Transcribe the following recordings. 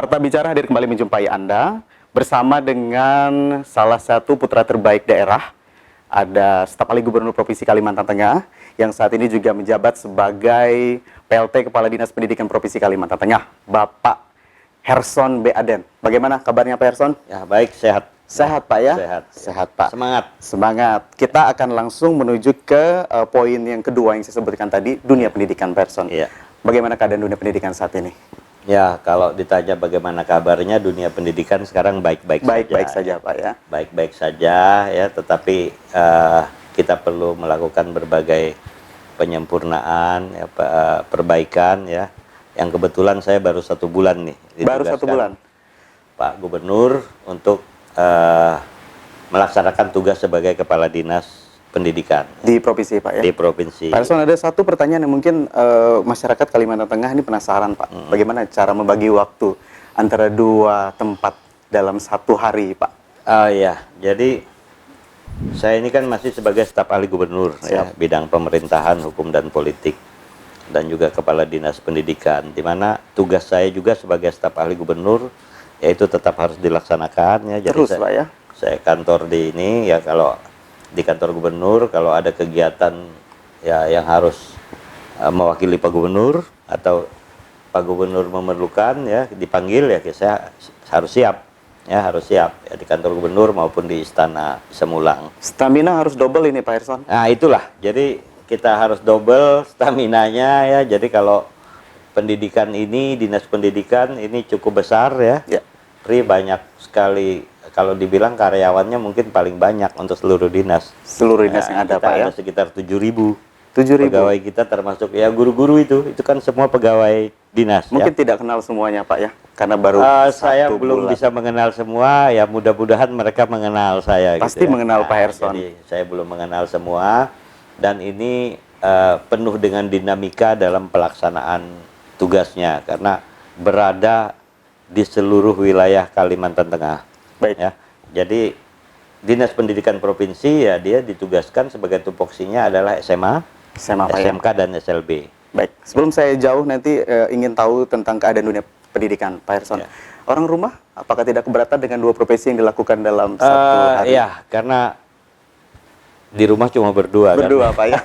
Warta Bicara hadir kembali menjumpai Anda bersama dengan salah satu putra terbaik daerah. Ada staf ahli Gubernur Provinsi Kalimantan Tengah yang saat ini juga menjabat sebagai PLT Kepala Dinas Pendidikan Provinsi Kalimantan Tengah, Bapak Herson B. Aden. Bagaimana kabarnya Pak Herson? Ya, baik, sehat. Sehat Pak ya? Sehat. Sehat Pak. Semangat. Semangat. Kita akan langsung menuju ke poin yang kedua yang saya sebutkan tadi, dunia pendidikan Pak Herson. Iya. Bagaimana keadaan dunia pendidikan saat ini? Ya, kalau ditanya bagaimana kabarnya, dunia pendidikan sekarang baik-baik saja. Baik-baik saja Pak ya. Baik-baik saja ya, tetapi kita perlu melakukan berbagai penyempurnaan, ya, perbaikan ya. Yang kebetulan saya baru 1 bulan nih. Baru 1 bulan. Pak Gubernur untuk melaksanakan tugas sebagai Kepala Dinas Pendidikan Di provinsi Pak ya? di provinsi. Pak Herson, ada satu pertanyaan yang mungkin masyarakat Kalimantan Tengah ini penasaran Pak. Bagaimana cara membagi waktu antara 2 tempat dalam 1 hari Pak? Ya, jadi saya ini kan masih sebagai staf ahli gubernur ya, bidang pemerintahan, hukum dan politik, dan juga Kepala Dinas Pendidikan, di mana tugas saya juga sebagai staf ahli gubernur yaitu tetap harus dilaksanakan ya. Jadi Terus Pak ya? Saya kantor di ini ya, kalau di kantor gubernur kalau ada kegiatan ya yang harus mewakili Pak Gubernur atau Pak Gubernur memerlukan ya dipanggil ya, saya harus siap ya, di kantor gubernur maupun di Istana Semulang. Stamina harus double ini Pak Herson. Nah itulah, jadi kita harus double staminanya ya. Jadi kalau pendidikan ini, dinas pendidikan ini cukup besar ya. Banyak sekali, kalau dibilang karyawannya mungkin paling banyak untuk seluruh dinas. Seluruh dinas yang ada Pak ya? Ada sekitar 7.000 7.000 pegawai kita, termasuk ya guru-guru itu kan semua pegawai dinas. Mungkin ya. tidak kenal semuanya Pak ya? Karena baru saya 1 belum bulan. bisa mengenal semua, ya mudah-mudahan mereka mengenal saya. Pasti gitu ya. mengenal Pak Herson. Jadi saya belum mengenal semua, dan ini penuh dengan dinamika dalam pelaksanaan tugasnya, karena berada di seluruh wilayah Kalimantan Tengah. Baik. Ya. Jadi Dinas Pendidikan Provinsi ya, dia ditugaskan sebagai tupoksinya adalah SMA, Pak ya? SMK dan SLB. Baik, sebelum saya jauh nanti ingin tahu tentang keadaan dunia pendidikan Pak Herson. Ya. Orang rumah apakah tidak keberatan dengan 2 profesi yang dilakukan dalam 1 hari? Ya, karena di rumah cuma berdua kan. Pak ya?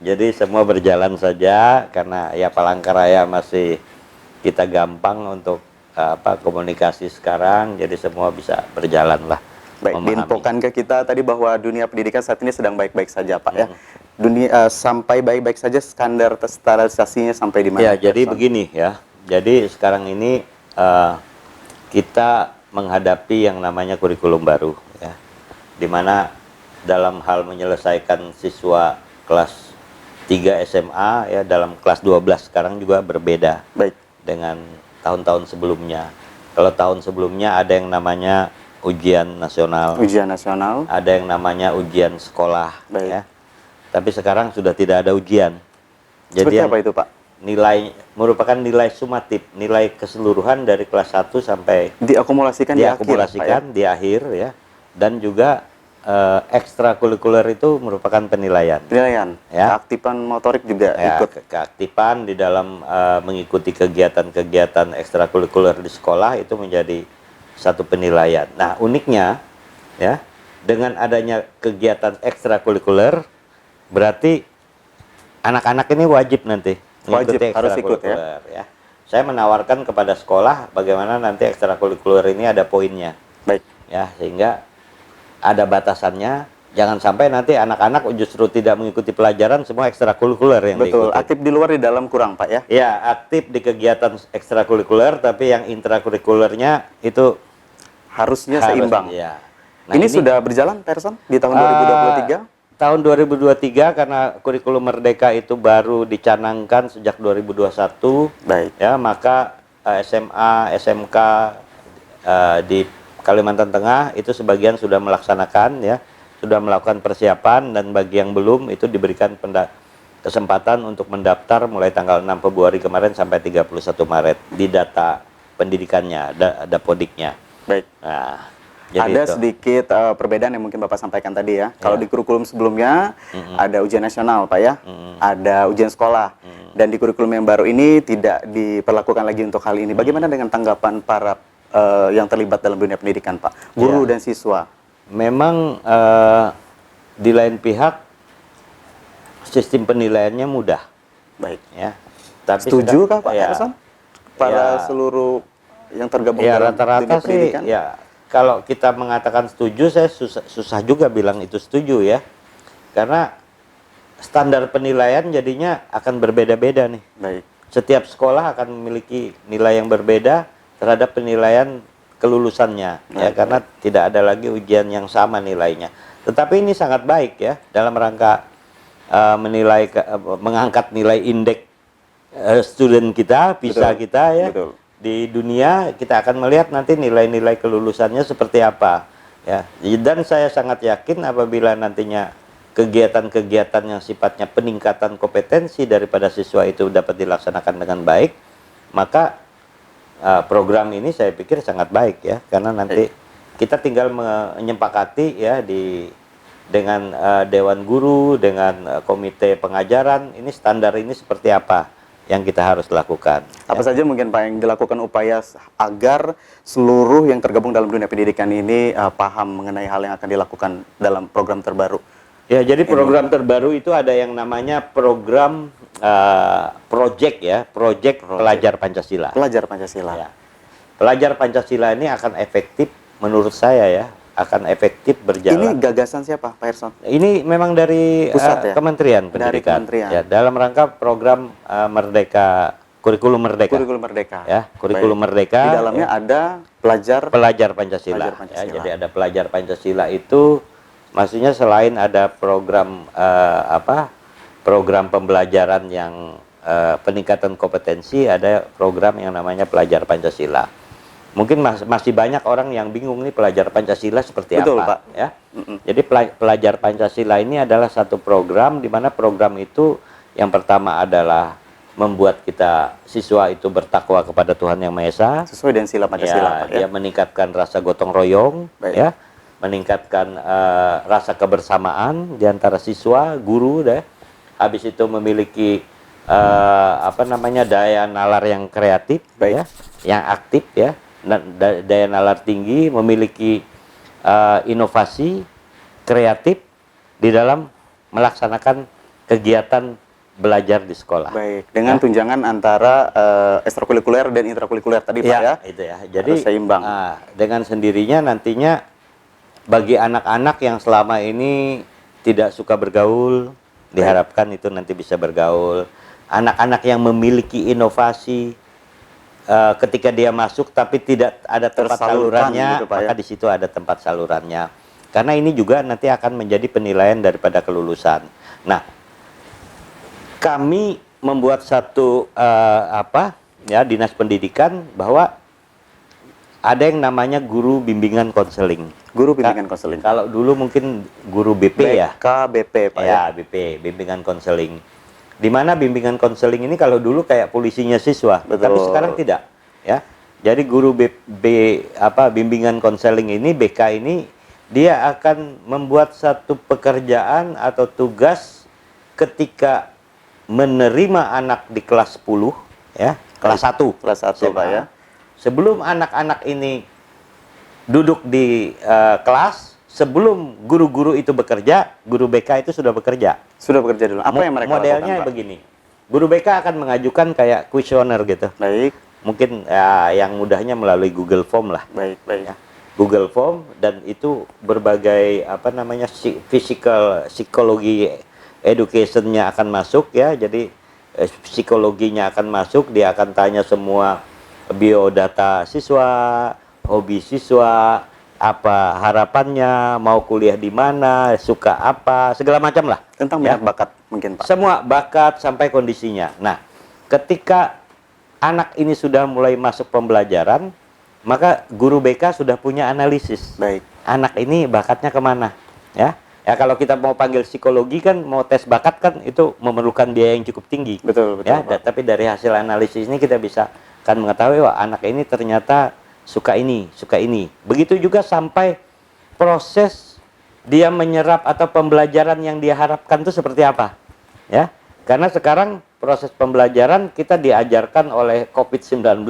Jadi semua berjalan saja, karena ya Palangkaraya masih kita gampang untuk komunikasi sekarang, jadi semua bisa berjalan lah. Baik, diinfokan ke kita tadi bahwa dunia pendidikan saat ini sedang baik-baik saja Pak ya. Sampai baik-baik saja, standarisasinya sampai di mana? Ya, jadi begini ya. Jadi sekarang ini kita menghadapi yang namanya kurikulum baru ya. Dimana dalam hal menyelesaikan siswa kelas 3 SMA ya, dalam kelas 12 sekarang juga berbeda. Baik. Dengan tahun-tahun sebelumnya. Kalau tahun sebelumnya ada yang namanya ujian nasional. Ujian nasional. Ada yang namanya ujian sekolah. Baik. Ya. Tapi sekarang sudah tidak ada ujian. Jadi Seperti apa itu Pak? Nilai merupakan nilai sumatif, nilai keseluruhan dari kelas 1 sampai diakumulasikan di akhir, di akhir ya. Dan juga ekstrakurikuler itu merupakan penilaian. Penilaian. Ya. Keaktifan motorik juga ya, ikut. Keaktifan di dalam mengikuti kegiatan-kegiatan ekstrakurikuler di sekolah itu menjadi satu penilaian. Nah, uniknya ya, dengan adanya kegiatan ekstrakurikuler berarti anak-anak ini wajib nanti mengikuti harus ikut ya. Saya menawarkan kepada sekolah bagaimana nanti ekstrakurikuler ini ada poinnya. Baik. Ya, sehingga ada batasannya, jangan sampai nanti anak-anak justru tidak mengikuti pelajaran, semua ekstrakurikuler yang diikuti. Betul, aktif di luar, di dalam kurang Pak ya? Ya, aktif di kegiatan ekstrakurikuler, tapi yang intrakurikulernya itu harusnya seimbang. Ya. Nah, ini sudah berjalan Pak Herson di tahun 2023? Tahun 2023, karena kurikulum Merdeka itu baru dicanangkan sejak 2021. Baik. Ya, maka SMA, SMK di Kalimantan Tengah itu sebagian sudah melaksanakan ya, sudah melakukan persiapan, dan bagi yang belum itu diberikan kesempatan untuk mendaftar mulai tanggal 6 Februari kemarin sampai 31 Maret di data pendidikannya, ada podiknya. Baik. Nah, ada sedikit perbedaan yang mungkin Bapak sampaikan tadi ya. Kalau di kurikulum sebelumnya ada ujian nasional Pak ya, ada ujian sekolah. Dan di kurikulum yang baru ini tidak diperlakukan lagi untuk hal ini. Bagaimana dengan tanggapan para yang terlibat dalam dunia pendidikan, Pak? Guru dan siswa. Memang di lain pihak sistem penilaiannya mudah. Baik. Ya. Tapi Setuju kah Pak ya, Erson? Para ya, seluruh yang tergabung ya dalam rata-rata dunia sih pendidikan? ya kalau kita mengatakan setuju, saya susah juga bilang itu setuju ya. Karena standar penilaian jadinya akan berbeda-beda nih. Baik. Setiap sekolah akan memiliki nilai yang berbeda terhadap penilaian kelulusannya ya, karena tidak ada lagi ujian yang sama nilainya. Tetapi ini sangat baik ya dalam rangka mengangkat nilai indeks student kita, PISA kita ya. Betul. Di dunia kita akan melihat nanti nilai-nilai kelulusannya seperti apa ya. Dan saya sangat yakin apabila nantinya kegiatan-kegiatan yang sifatnya peningkatan kompetensi daripada siswa itu dapat dilaksanakan dengan baik, maka program ini saya pikir sangat baik ya, karena nanti kita tinggal menyepakati ya dengan dewan guru, dengan komite pengajaran, ini standar ini seperti apa yang kita harus lakukan. Apa saja mungkin Pak yang dilakukan upaya agar seluruh yang tergabung dalam dunia pendidikan ini paham mengenai hal yang akan dilakukan dalam program terbaru? Ya, jadi program terbaru itu ada yang namanya program project pelajar Pancasila. Pelajar Pancasila. Ya. Pelajar Pancasila ini akan efektif menurut saya ya, akan efektif berjalan. Ini gagasan siapa, Pak Erson? Ini memang dari Pusat, ya? Kementerian Dari Pendidikan. Kementerian. Ya, dalam rangka program Merdeka, kurikulum Merdeka. Kurikulum Merdeka. Ya, kurikulum Baik. Merdeka. Di dalamnya ada pelajar Pancasila. Pelajar Pancasila. Ya, jadi ada pelajar Pancasila itu maksudnya selain ada program program pembelajaran yang peningkatan kompetensi, ada program yang namanya pelajar Pancasila. Mungkin masih banyak orang yang bingung nih pelajar Pancasila seperti Betul, apa, Pak. ya. Jadi pelajar Pancasila ini adalah satu program di mana program itu yang pertama adalah membuat kita siswa itu bertakwa kepada Tuhan Yang Maha Esa. Sesuai dengan sila Pancasila, Pak, ya. Dia meningkatkan rasa gotong royong, Baik. ya, meningkatkan rasa kebersamaan di antara siswa, guru, deh. Habis itu memiliki daya nalar yang kreatif, Baik. ya, yang aktif, ya. Daya nalar tinggi, memiliki inovasi kreatif di dalam melaksanakan kegiatan belajar di sekolah. Baik, dengan tunjangan antara ekstrakurikuler dan intrakurikuler tadi, Pak, ya. Itu ya. Jadi harus seimbang. Dengan sendirinya nantinya bagi anak-anak yang selama ini tidak suka bergaul, diharapkan itu nanti bisa bergaul. Anak-anak yang memiliki inovasi, ketika dia masuk tapi tidak ada tempat salurannya, gitu, Pak, ya. maka di situ ada tempat salurannya. Karena ini juga nanti akan menjadi penilaian daripada kelulusan. Nah, kami membuat satu dinas pendidikan bahwa ada yang namanya guru bimbingan konseling. Guru bimbingan konseling. Kalau dulu mungkin guru BP ya. BKBP, Pak, ya. Ya, BP, bimbingan konseling. Di mana bimbingan konseling ini kalau dulu kayak polisinya siswa, Betul. tapi sekarang tidak, ya. Jadi guru bimbingan konseling ini, BK ini, dia akan membuat satu pekerjaan atau tugas ketika menerima anak di kelas 10, ya, kelas 1. Kelas 1, Pak, ya. Sebelum anak-anak ini duduk di kelas, sebelum guru-guru itu bekerja, guru BK itu sudah bekerja. Sudah bekerja dulu. Apa yang mereka modelnya lakukan, Pak? begini. Guru BK akan mengajukan kayak kuesioner gitu. Baik, Mungkin yang mudahnya melalui Google Form lah. baik, baik. Ya. Google Form, dan itu berbagai psikologi education-nya akan masuk, ya. Jadi psikologinya akan masuk, dia akan tanya semua biodata siswa, hobi siswa, apa harapannya, mau kuliah di mana, suka apa, segala macam lah. Tentang Ya. minat bakat mungkin, Pak. Semua bakat sampai kondisinya. Nah, ketika anak ini sudah mulai masuk pembelajaran, maka guru BK sudah punya analisis. Baik. Anak ini bakatnya kemana? Ya, ya kalau kita mau panggil psikologi kan, mau tes bakat kan, itu memerlukan biaya yang cukup tinggi. Betul, betul, Ya, Pak. tapi dari hasil analisis ini kita bisa kan mengetahui, wah, anak ini ternyata suka ini, suka ini. Begitu juga sampai proses dia menyerap atau pembelajaran yang dia harapkan itu seperti apa, ya? Karena sekarang proses pembelajaran kita diajarkan oleh COVID-19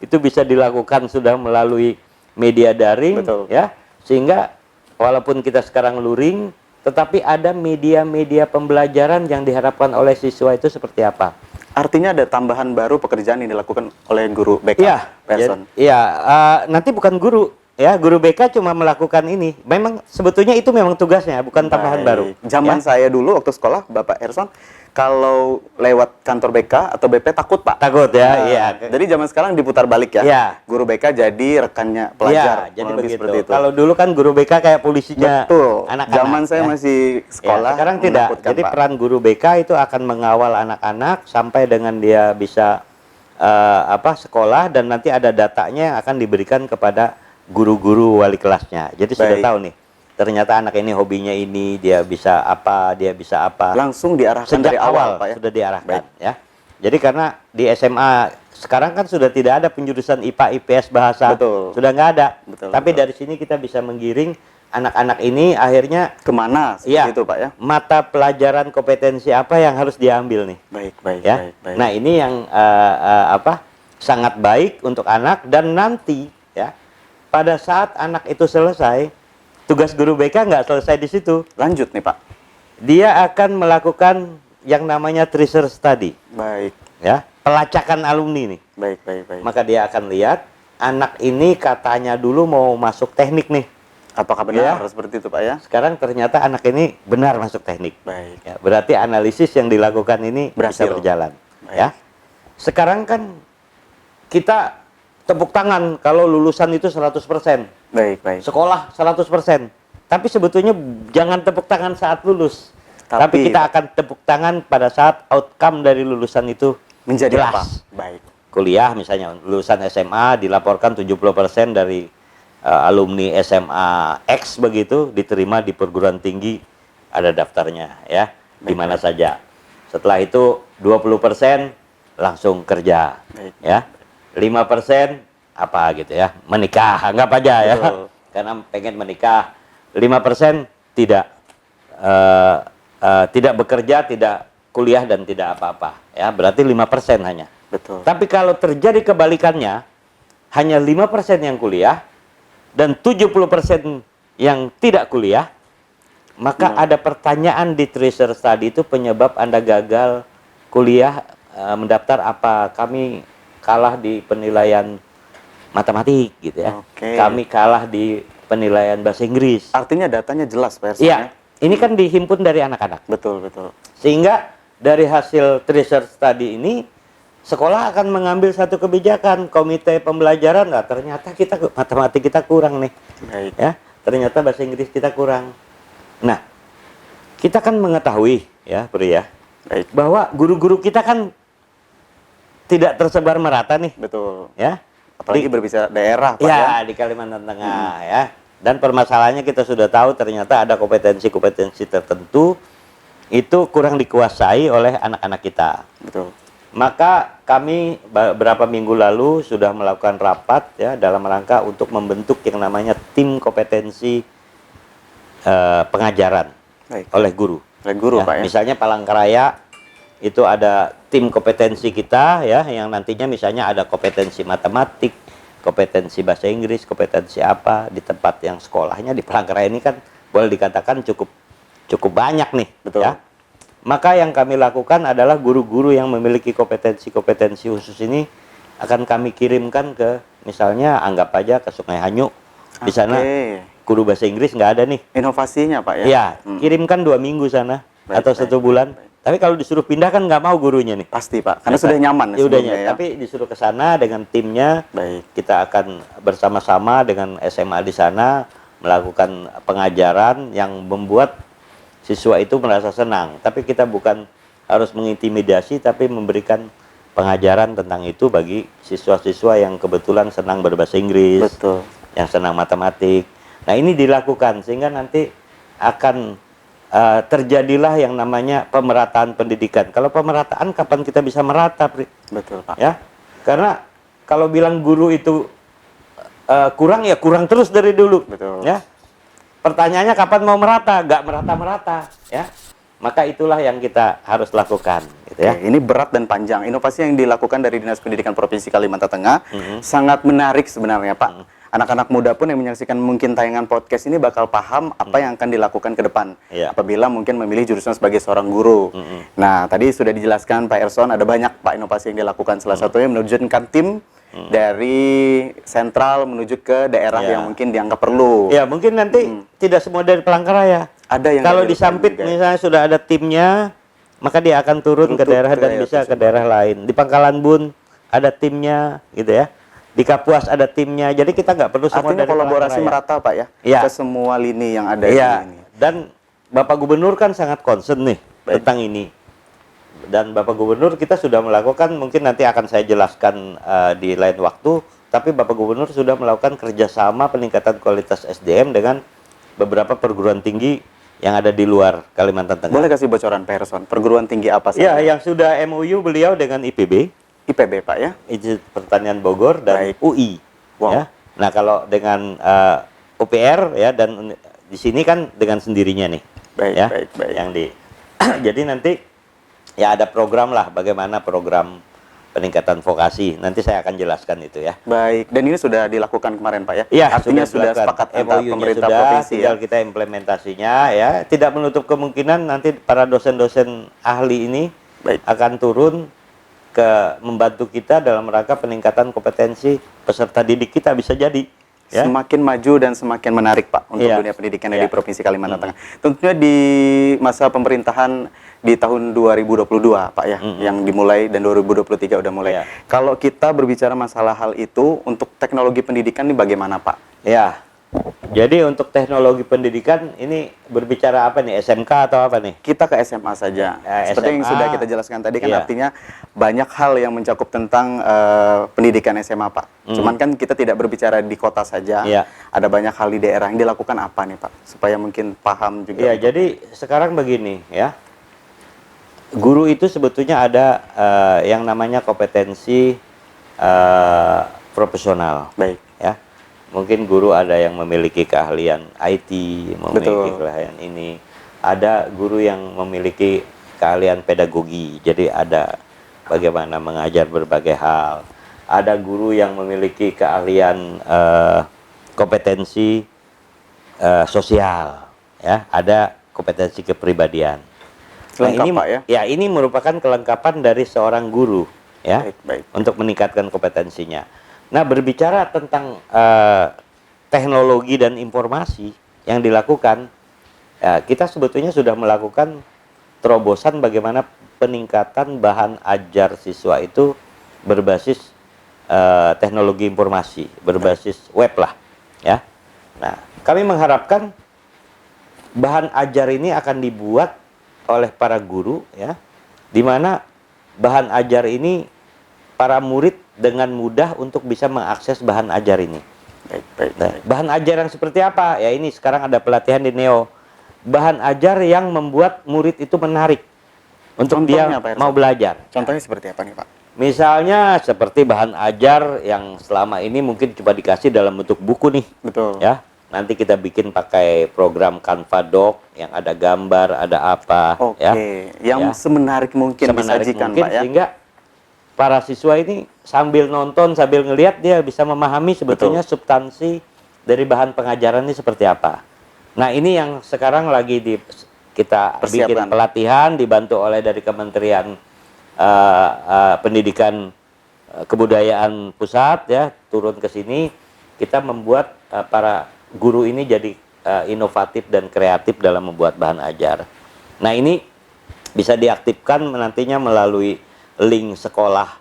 itu bisa dilakukan sudah melalui media daring. Betul. Ya, sehingga walaupun kita sekarang luring, tetapi ada media-media pembelajaran yang diharapkan oleh siswa itu seperti apa. Artinya ada tambahan baru pekerjaan yang dilakukan oleh guru BK. Iya, Person. nanti bukan guru. Ya, guru BK cuma melakukan ini. Memang sebetulnya itu memang tugasnya, bukan tambahan baru. Zaman Ya. saya dulu waktu sekolah, Bapak Erson, kalau lewat kantor BK atau BP takut, Pak. Takut ya, Nah, iya. Jadi zaman sekarang diputar balik ya. Iya. Guru BK jadi rekannya pelajar. Iya, jadi kurang lebih begitu. seperti itu. Kalau dulu kan guru BK kayak polisinya Betul. anak-anak. Zaman saya ya. masih sekolah. Ya, sekarang tidak. menakutkan, Jadi Pak. peran guru BK itu akan mengawal anak-anak sampai dengan dia bisa sekolah, dan nanti ada datanya yang akan diberikan kepada guru-guru wali kelasnya. Jadi sudah Baik. tahu nih. Ternyata anak ini hobinya ini, dia bisa apa, dia bisa apa. Langsung diarahkan Sejak dari awal, Pak ya. sudah diarahkan. Baik. Ya. Jadi karena di SMA sekarang kan sudah tidak ada penjurusan IPA, IPS, bahasa. Betul. Sudah nggak ada. Betul, Tapi betul. dari sini kita bisa menggiring anak-anak ini akhirnya Kemana seperti Iya, itu, Pak ya. mata pelajaran kompetensi apa yang harus diambil nih, Baik, baik, ya. baik, baik. Nah, ini yang sangat baik untuk anak, dan nanti ya pada saat anak itu selesai, tugas guru BK nggak selesai di situ. Lanjut nih, Pak. Dia akan melakukan yang namanya tracer study, Baik, ya, pelacakan alumni nih. baik, baik, baik. Maka dia akan lihat anak ini katanya dulu mau masuk teknik nih. Apakah benar Ya. seperti itu, Pak ya? Sekarang ternyata anak ini benar masuk teknik. Baik. Ya, berarti analisis yang dilakukan ini bisa Berhasil. berjalan. Baik. Ya, sekarang kan kita tepuk tangan kalau lulusan itu 100%, Baik, baik. sekolah 100%. Tapi sebetulnya jangan tepuk tangan saat lulus. Tapi kita akan tepuk tangan pada saat outcome dari lulusan itu Menjadi jelas. apa? Baik. Kuliah misalnya, lulusan SMA dilaporkan 70% dari alumni SMA X begitu diterima di perguruan tinggi, ada daftarnya ya, di mana saja. Setelah itu 20% langsung kerja. Baik. Ya. 5% apa gitu ya, menikah, anggap aja ya. Betul. Karena pengen menikah. 5% tidak tidak bekerja, tidak kuliah, dan tidak apa-apa ya, berarti 5% hanya. Betul. Tapi kalau terjadi kebalikannya, hanya 5% yang kuliah dan 70% yang tidak kuliah, maka ada pertanyaan di tracer study itu, penyebab Anda gagal kuliah mendaftar apa? Kami kalah di penilaian matematik gitu ya. Oke. Kami kalah di penilaian bahasa Inggris. Artinya datanya jelas, Pak Erson, Iya, ini kan dihimpun dari anak-anak. Betul, betul. Sehingga dari hasil tracer study ini, sekolah akan mengambil satu kebijakan, komite pembelajaran. Nah, ternyata matematik kita kurang nih. Baik. Ya, ternyata bahasa Inggris kita kurang. Nah, kita kan mengetahui ya, Bro ya, Baik. bahwa guru-guru kita kan tidak tersebar merata nih, Betul. ya. Apalagi berbicara daerah, Pak Ya, ya. di Kalimantan Tengah ya. Dan permasalahannya kita sudah tahu, ternyata ada kompetensi-kompetensi tertentu itu kurang dikuasai oleh anak-anak kita. Betul. Maka kami beberapa minggu lalu sudah melakukan rapat ya dalam rangka untuk membentuk yang namanya tim kompetensi pengajaran Baik. oleh guru. Oleh guru, Ya, Pak ya. misalnya Palangkaraya itu ada tim kompetensi kita ya, yang nantinya misalnya ada kompetensi matematik, kompetensi bahasa Inggris, kompetensi apa di tempat yang sekolahnya di Palangkaraya ini kan boleh dikatakan cukup banyak nih. Betul. Ya. Maka yang kami lakukan adalah guru-guru yang memiliki kompetensi-kompetensi khusus ini akan kami kirimkan ke, misalnya anggap aja ke Sungai Hanyu. Di sana Oke. guru bahasa Inggris nggak ada nih. Inovasinya, Pak ya. Ya, Hmm. kirimkan 2 minggu sana Baik, atau baik, 1 bulan. baik. Tapi kalau disuruh pindah kan nggak mau gurunya nih. Pasti, Pak. Karena sudah nyaman Ya udah sebelumnya, ya. Tapi disuruh ke sana dengan timnya. Baik. Kita akan bersama-sama dengan SMA di sana melakukan pengajaran yang membuat siswa itu merasa senang. Tapi kita bukan harus mengintimidasi, tapi memberikan pengajaran tentang itu bagi siswa-siswa yang kebetulan senang berbahasa Inggris, Betul. yang senang matematik. Nah, ini dilakukan sehingga nanti akan terjadilah yang namanya pemerataan pendidikan. Kalau pemerataan, kapan kita bisa merata, Pri? Betul, Pak. Ya, karena kalau bilang guru itu kurang, ya kurang terus dari dulu. Betul. Ya, pertanyaannya kapan mau merata? Nggak merata-merata. Ya, maka itulah yang kita harus lakukan, gitu ya. Oke, ini berat dan panjang. Inovasi yang dilakukan dari Dinas Pendidikan Provinsi Kalimantan Tengah sangat menarik sebenarnya, Pak. Anak-anak muda pun yang menyaksikan mungkin tayangan podcast ini bakal paham apa yang akan dilakukan ke depan Iya. apabila mungkin memilih jurusan sebagai seorang guru. Nah, tadi sudah dijelaskan Pak Erson, ada banyak Pak inovasi yang dilakukan. Salah satunya menerjunkan tim dari sentral menuju ke daerah Iya. yang mungkin dianggap perlu. Ya, mungkin nanti tidak semua dari Palangkaraya. Ada yang Kalau dari di Sampit juga ya. misalnya sudah ada timnya, maka dia akan turun ke Lutut daerah ke dan daerah bisa ke tersebut. daerah lain. Di Pangkalan Bun ada timnya, gitu ya. Di Kapuas ada timnya. Jadi kita nggak perlu semua Artinya dari kolaborasi Palangkaraya. merata, Pak ya, Iya. ke semua lini yang ada Iya. di ini. Dan Bapak Gubernur kan sangat concern nih tentang ini. Dan Bapak Gubernur kita sudah melakukan, mungkin nanti akan saya jelaskan di lain waktu, tapi Bapak Gubernur sudah melakukan kerjasama peningkatan kualitas SDM dengan beberapa perguruan tinggi yang ada di luar Kalimantan Tengah. Boleh kasih bocoran Pak Erson, perguruan tinggi apa Ya, saja? yang sudah MOU beliau dengan IPB, IPB, Pak ya? Institut Pertanian Bogor, dan Baik. UI. Wow. Ya. Nah, kalau dengan UPR ya, dan di sini kan dengan sendirinya nih. Baik, ya, baik, baik. Yang di jadi nanti ya ada program lah, bagaimana program peningkatan vokasi. Nanti saya akan jelaskan itu ya. Baik, dan ini sudah dilakukan kemarin Pak ya? Iya, Artinya sudah dilakukan. sepakat antara MOU-nya pemerintah sudah, provinsi ya? tinggal kita implementasinya ya. Tidak menutup kemungkinan nanti para dosen-dosen ahli ini Baik. akan turun ke membantu kita dalam rangka peningkatan kompetensi peserta didik kita, bisa jadi. Ya. Semakin maju dan semakin menarik Pak untuk Iya. dunia pendidikan Iya. di Provinsi Kalimantan Tengah. Tentunya di masa pemerintahan di tahun 2022 Pak ya, yang dimulai dan 2023 udah mulai. Iya. Kalau kita berbicara masalah hal itu, untuk teknologi pendidikan ini bagaimana Pak? Ya. Jadi untuk teknologi pendidikan ini berbicara apa nih? SMK atau apa nih? Kita ke SMA saja. Ya, Seperti yang SMA. sudah kita jelaskan tadi kan Iya. artinya banyak hal yang mencakup tentang pendidikan SMA Pak. Cuman kan kita tidak berbicara di kota saja. Iya. Ada banyak hal di daerah yang dilakukan apa nih Pak? Supaya mungkin paham juga. Ya, jadi sekarang begini ya. Guru itu sebetulnya ada yang namanya kompetensi profesional. Baik. Ya, mungkin guru ada yang memiliki keahlian IT, memiliki Betul. keahlian ini. Ada guru yang memiliki keahlian pedagogi, jadi ada bagaimana mengajar berbagai hal. Ada guru yang memiliki keahlian kompetensi sosial, ya. Ada kompetensi kepribadian. Lengkap, ini Pak, ya? Ya, ini merupakan kelengkapan dari seorang guru, ya, Baik, baik. untuk meningkatkan kompetensinya. Nah, berbicara tentang teknologi dan informasi yang dilakukan, ya, kita sebetulnya sudah melakukan terobosan bagaimana peningkatan bahan ajar siswa itu berbasis teknologi informasi, berbasis web lah, ya. Nah, kami mengharapkan bahan ajar ini akan dibuat oleh para guru, ya, di mana bahan ajar ini para murid dengan mudah untuk bisa mengakses bahan ajar ini. Baik, baik, Nah, baik. bahan ajar yang seperti apa? Ya, ini sekarang ada pelatihan di Neo. Bahan ajar yang membuat murid itu menarik untuk Contohnya dia apa, Ersan? mau belajar. Contohnya seperti apa nih Pak? Misalnya seperti bahan ajar yang selama ini mungkin cuma dikasih dalam bentuk buku nih, Betul. ya. Nanti kita bikin pakai program Canva Doc yang ada gambar, ada apa, Oke, ya. yang Ya. semenarik mungkin Semenarik disajikan mungkin, Pak ya. sehingga para siswa ini sambil nonton, sambil ngelihat, dia bisa memahami sebetulnya substansi dari bahan pengajaran ini seperti apa. Nah, ini yang sekarang lagi kita bikin Persiapan. pelatihan, dibantu oleh dari Kementerian Pendidikan Kebudayaan Pusat, ya, turun ke sini. Kita membuat para guru ini jadi inovatif dan kreatif dalam membuat bahan ajar. Nah, ini bisa diaktifkan nantinya melalui link sekolah,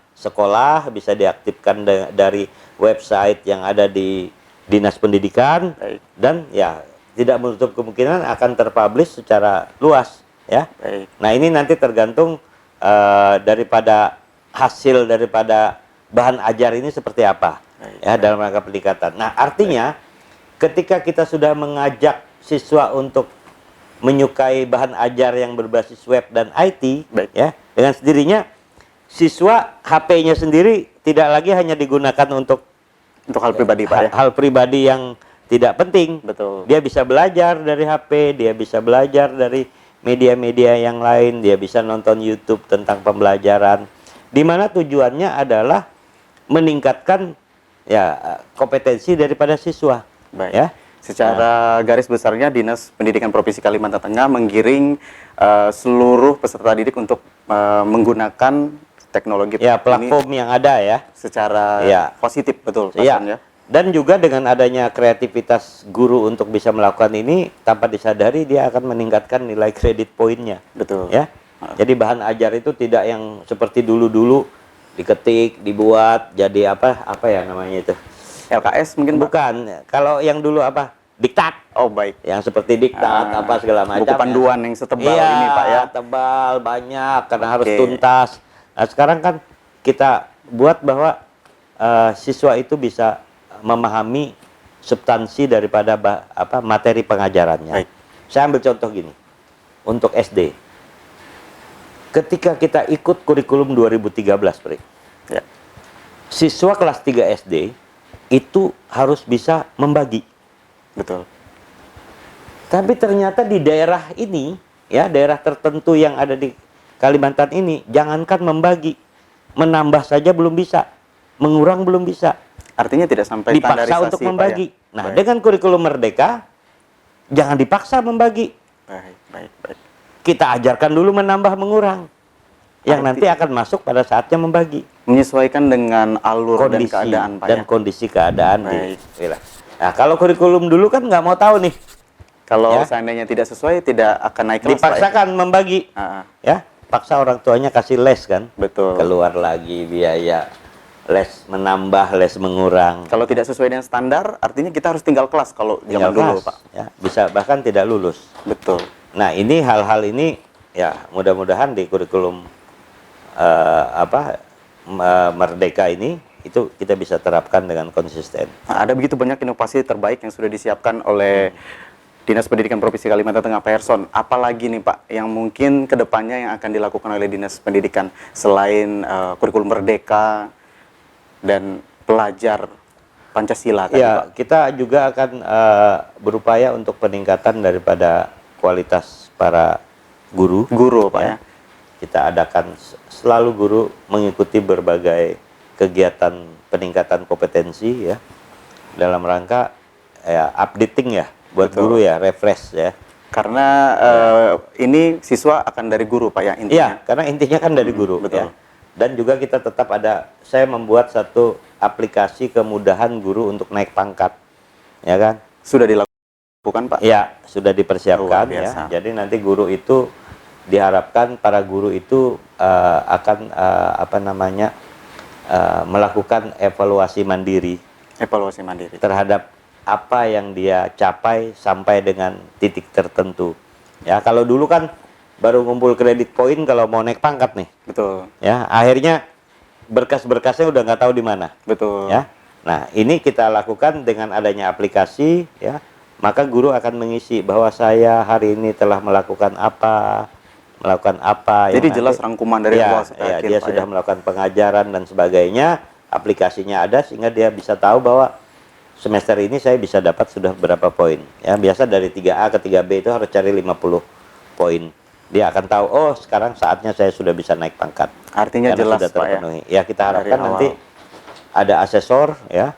bisa diaktifkan dari website yang ada di Dinas Pendidikan. Baik. Dan ya tidak menutup kemungkinan akan terpublish secara luas, ya. Baik. Nah, ini nanti tergantung daripada hasil daripada bahan ajar ini seperti apa, Baik, ya, dalam rangka peningkatan. Nah, artinya ketika kita sudah mengajak siswa untuk menyukai bahan ajar yang berbasis web dan IT, Baik. ya, dengan sendirinya siswa HP-nya sendiri tidak lagi hanya digunakan untuk Untuk hal pribadi Pak ya. hal pribadi yang tidak penting. Betul. Dia bisa belajar dari HP, dia bisa belajar dari media-media yang lain, dia bisa nonton YouTube tentang pembelajaran, di mana tujuannya adalah meningkatkan ya kompetensi daripada siswa. Baik. Ya. Secara garis besarnya Dinas Pendidikan Provinsi Kalimantan Tengah menggiring seluruh peserta didik untuk menggunakan teknologi Ya, platform ini yang ada ya. secara Ya. positif, betul Pak Ya. Son, ya. Dan juga dengan adanya kreativitas guru untuk bisa melakukan ini, tanpa disadari dia akan meningkatkan nilai kredit poinnya. Betul. Ya. Jadi bahan ajar itu tidak yang seperti dulu-dulu diketik, dibuat jadi apa ya namanya itu? LKS mungkin Pak? Bukan. Kalau yang dulu apa? Diktat. Oh baik. Yang seperti diktat apa segala macam. Buku panduan yang setebal iya, ini Pak ya. tebal banyak karena harus Oke. tuntas. Nah, sekarang kan kita buat bahwa siswa itu bisa memahami substansi daripada materi pengajarannya. Baik. Saya ambil contoh gini. Untuk SD. Ketika kita ikut kurikulum 2013, Pri. Ya. Siswa kelas 3 SD itu harus bisa membagi. Betul. Tapi ternyata di daerah ini, ya daerah tertentu yang ada di Kalimantan ini, jangankan membagi, menambah saja belum bisa, mengurang belum bisa. Artinya tidak sampai Dipaksa standarisasi, untuk Pak, membagi. ya? Nah, Baik. dengan kurikulum Merdeka, jangan dipaksa membagi. Baik, baik, baik. Kita ajarkan dulu menambah, mengurang. Yang nanti akan masuk pada saatnya membagi. Menyesuaikan dengan alur Kondisi dan keadaan Pak dan ya. kondisi keadaan di Baik. wilayah. Nah, kalau kurikulum dulu kan nggak mau tahu nih. Kalau Ya. seandainya tidak sesuai tidak akan naik kelas Pak, ya? Dipaksakan membagi. Ah, Ya, paksa orang tuanya kasih les kan. betul. Keluar lagi biaya les menambah, les mengurang. Kalau tidak sesuai dengan standar, artinya kita harus tinggal kelas kalau zaman Tinggal dulu kelas, Pak. ya, bisa bahkan tidak lulus. Betul. Nah, ini hal-hal ini ya mudah-mudahan di kurikulum Merdeka ini itu kita bisa terapkan dengan konsisten. Nah, ada begitu banyak inovasi terbaik yang sudah disiapkan oleh Dinas Pendidikan Provinsi Kalimantan Tengah, Pak Erson. Apalagi nih Pak, yang mungkin kedepannya yang akan dilakukan oleh Dinas Pendidikan selain kurikulum Merdeka dan pelajar Pancasila tadi Ya, Pak? kita juga akan berupaya untuk peningkatan daripada kualitas para guru. Guru Pak ya. Kita adakan selalu guru mengikuti berbagai kegiatan peningkatan kompetensi ya dalam rangka ya updating ya buat Betul. guru ya, refresh ya. Karena ini siswa akan dari guru Pak ya Iya, intinya. karena intinya kan dari guru betul. ya. Dan juga kita tetap saya membuat satu aplikasi kemudahan guru untuk naik pangkat. Ya kan? Sudah dilakukan Pak? Ya, sudah dipersiapkan Luar biasa. ya. Jadi nanti guru itu diharapkan para guru itu akan melakukan evaluasi mandiri Evaluasi mandiri. terhadap apa yang dia capai sampai dengan titik tertentu. Ya, kalau dulu kan baru ngumpul kredit poin kalau mau naik pangkat nih. Betul. Ya, akhirnya berkas-berkasnya udah nggak tahu di mana. Betul. Ya. Nah, ini kita lakukan dengan adanya aplikasi ya. Maka guru akan mengisi bahwa saya hari ini telah melakukan apa. Jadi yang jelas nanti- rangkuman dari awal ya, sampai ya, akhir dia Pak sudah ya. melakukan pengajaran dan sebagainya, aplikasinya ada sehingga dia bisa tahu bahwa semester ini saya bisa dapat sudah berapa poin. Ya, biasa dari 3A ke 3B itu harus cari 50 poin. Dia akan tahu, oh sekarang saatnya saya sudah bisa naik pangkat. Artinya Karena jelas sudah Pak ya. terpenuhi. Ya, kita Dari harapkan awal. nanti ada asesor ya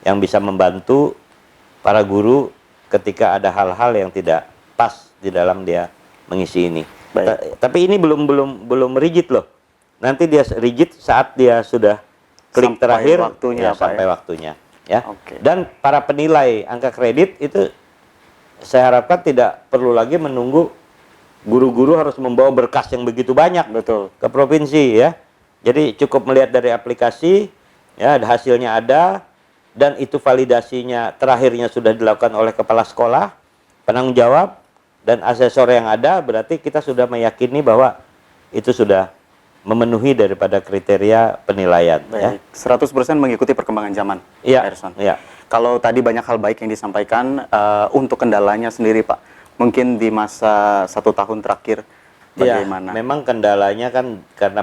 yang bisa membantu para guru ketika ada hal-hal yang tidak pas di dalam dia mengisi ini. Baik. Tapi ini belum rigid loh. Nanti dia rigid saat dia sudah klik Sampai terakhir waktunya, ya, Pak, sampai ya. waktunya ya. Oke. Dan para penilai angka kredit itu saya harapkan tidak perlu lagi menunggu guru-guru harus membawa berkas yang begitu banyak Betul. ke provinsi ya. Jadi cukup melihat dari aplikasi ya, hasilnya ada dan itu validasinya terakhirnya sudah dilakukan oleh kepala sekolah, penanggung jawab dan asesor yang ada, berarti kita sudah meyakini bahwa itu sudah memenuhi daripada kriteria penilaian ya. Baik. 100% mengikuti perkembangan zaman, Iya. Pak Erson. Iya. Kalau tadi banyak hal baik yang disampaikan, untuk kendalanya sendiri Pak, mungkin di masa 1 tahun terakhir Ya, bagaimana? memang kendalanya kan karena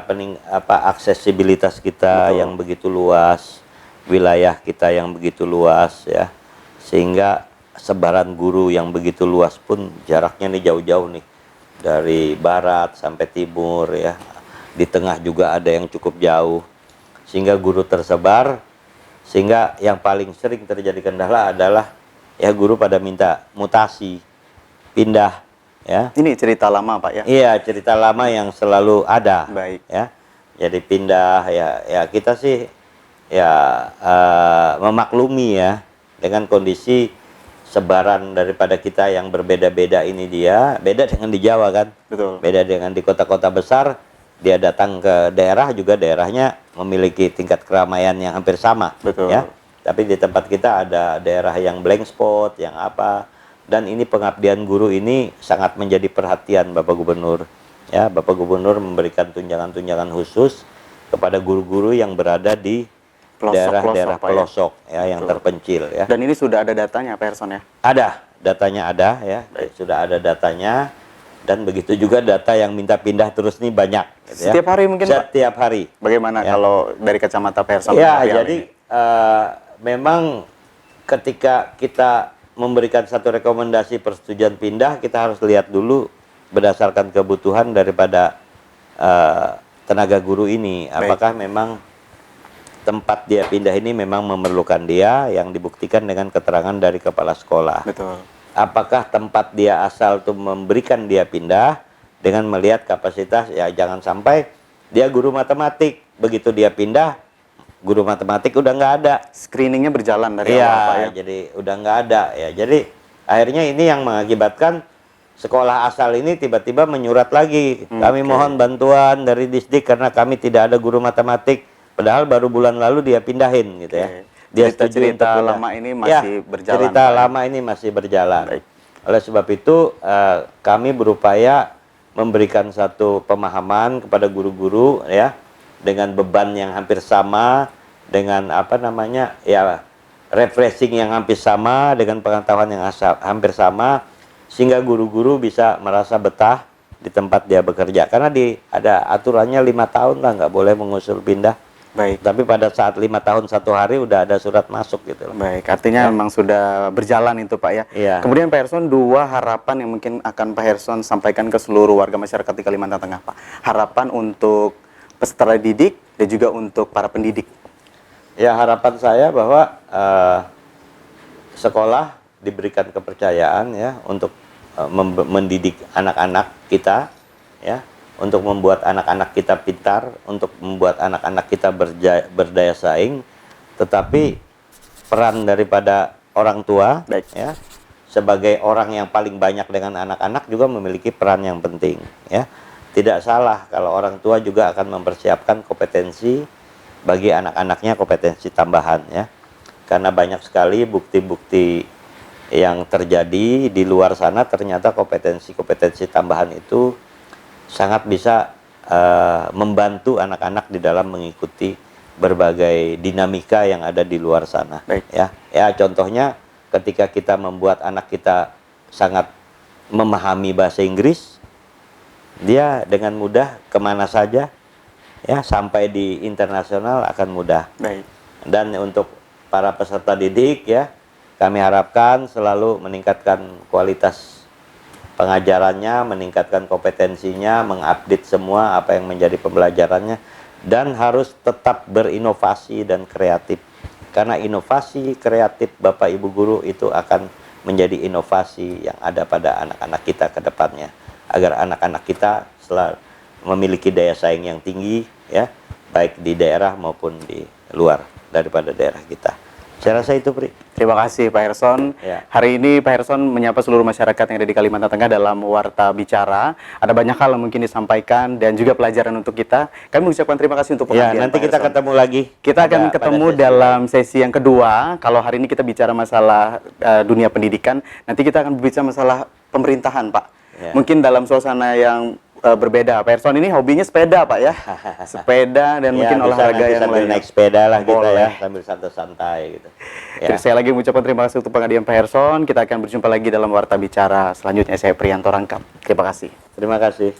aksesibilitas kita Betul. yang begitu luas, wilayah kita yang begitu luas ya, sehingga sebaran guru yang begitu luas pun jaraknya nih jauh-jauh nih. dari barat sampai timur ya. Di tengah juga ada yang cukup jauh. Sehingga guru tersebar, sehingga yang paling sering terjadi kendala adalah ya guru pada minta mutasi, pindah ya. Ini cerita lama Pak ya? Iya, cerita lama yang selalu ada. Baik. Ya. Jadi pindah ya kita sih ya memaklumi ya dengan kondisi sebaran daripada kita yang berbeda-beda ini dia. Beda dengan di Jawa kan? Betul. Beda dengan di kota-kota besar, dia datang ke daerah juga daerahnya memiliki tingkat keramaian yang hampir sama. Betul. Ya. Tapi di tempat kita ada daerah yang blank spot, yang apa. Dan ini pengabdian guru ini sangat menjadi perhatian Bapak Gubernur. Ya, Bapak Gubernur memberikan tunjangan-tunjangan khusus kepada guru-guru yang berada di daerah-daerah pelosok ya, yang terpencil ya. Dan ini sudah ada datanya Pak Erson ya? Ada, datanya ada ya. Sudah ada datanya. Dan begitu juga data yang minta pindah terus nih banyak. Gitu Setiap hari mungkin Pak? Setiap hari. Bagaimana Ya. kalau dari kacamata Pak Erson? Ya, jadi memang ketika kita memberikan satu rekomendasi persetujuan pindah, kita harus lihat dulu berdasarkan kebutuhan daripada tenaga guru ini. Apakah memang tempat dia pindah ini memang memerlukan dia, yang dibuktikan dengan keterangan dari kepala sekolah. Betul. Apakah tempat dia asal tuh memberikan dia pindah dengan melihat kapasitas, ya jangan sampai dia guru matematik, begitu dia pindah guru matematik udah nggak ada. Screeningnya berjalan dari Iya, awal Pak ya? jadi udah nggak ada ya. Jadi akhirnya ini yang mengakibatkan sekolah asal ini tiba-tiba menyurat lagi. Kami mohon bantuan dari Disdik karena kami tidak ada guru matematik. Padahal baru bulan lalu dia pindahin gitu ya. Dia cerita lama ini masih berjalan. Cerita Pak, lama ini masih berjalan. Baik. Oleh sebab itu kami berupaya memberikan satu pemahaman kepada guru-guru ya, dengan beban yang hampir sama, dengan apa namanya ya refreshing yang hampir sama, dengan pengetahuan yang hampir sama, sehingga guru-guru bisa merasa betah di tempat dia bekerja. Karena ada aturannya 5 tahun lah nggak boleh mengusul pindah. Baik. Tapi pada saat 5 tahun 1 hari udah ada surat masuk gitu loh. Baik, artinya memang sudah berjalan itu Pak ya. Iya. Kemudian Pak Erson, 2 harapan yang mungkin akan Pak Erson sampaikan ke seluruh warga masyarakat di Kalimantan Tengah Pak. Harapan untuk peserta didik dan juga untuk para pendidik. Ya, harapan saya bahwa sekolah diberikan kepercayaan ya untuk mendidik anak-anak kita ya, untuk membuat anak-anak kita pintar, untuk membuat anak-anak kita berdaya saing. Tetapi peran daripada orang tua ya, sebagai orang yang paling banyak dengan anak-anak juga memiliki peran yang penting ya. Tidak salah kalau orang tua juga akan mempersiapkan kompetensi bagi anak-anaknya, kompetensi tambahan ya. Karena banyak sekali bukti-bukti yang terjadi di luar sana, ternyata kompetensi-kompetensi tambahan itu sangat bisa membantu anak-anak di dalam mengikuti berbagai dinamika yang ada di luar sana. Ya, contohnya ketika kita membuat anak kita sangat memahami bahasa Inggris, dia dengan mudah kemana saja ya, sampai di internasional akan mudah. Dan untuk para peserta didik ya, kami harapkan selalu meningkatkan kualitas pengajarannya, meningkatkan kompetensinya, mengupdate semua apa yang menjadi pembelajarannya, dan harus tetap berinovasi dan kreatif. Karena inovasi kreatif Bapak Ibu guru itu akan menjadi inovasi yang ada pada anak-anak kita ke depannya, agar anak-anak kita selalu memiliki daya saing yang tinggi ya, baik di daerah maupun di luar daripada daerah kita. Saya rasa itu, Pri. Terima kasih Pak Erson. Ya. Hari ini Pak Erson menyapa seluruh masyarakat yang ada di Kalimantan Tengah dalam Warta Bicara. Ada banyak hal yang mungkin disampaikan dan juga pelajaran untuk kita. Kami mengucapkan terima kasih untuk Ya, pengabdian nanti Pak kita Erson. ketemu lagi. Kita akan ketemu dalam sesi yang kedua. Kalau hari ini kita bicara masalah dunia pendidikan, nanti kita akan berbicara masalah pemerintahan, Pak. Ya. Mungkin dalam suasana yang berbeda. Pak Erson ini hobinya sepeda, Pak ya. Sepeda dan mungkin olahraga yang sambil lainnya. naik sepeda lah kita Boleh. ya, sambil santai-santai gitu. Ya. Jadi, saya lagi mengucapkan terima kasih untuk pengabdian Pak Erson. Kita akan berjumpa lagi dalam Warta Bicara selanjutnya. Saya Priyanto Rangkap. Terima kasih. Terima kasih.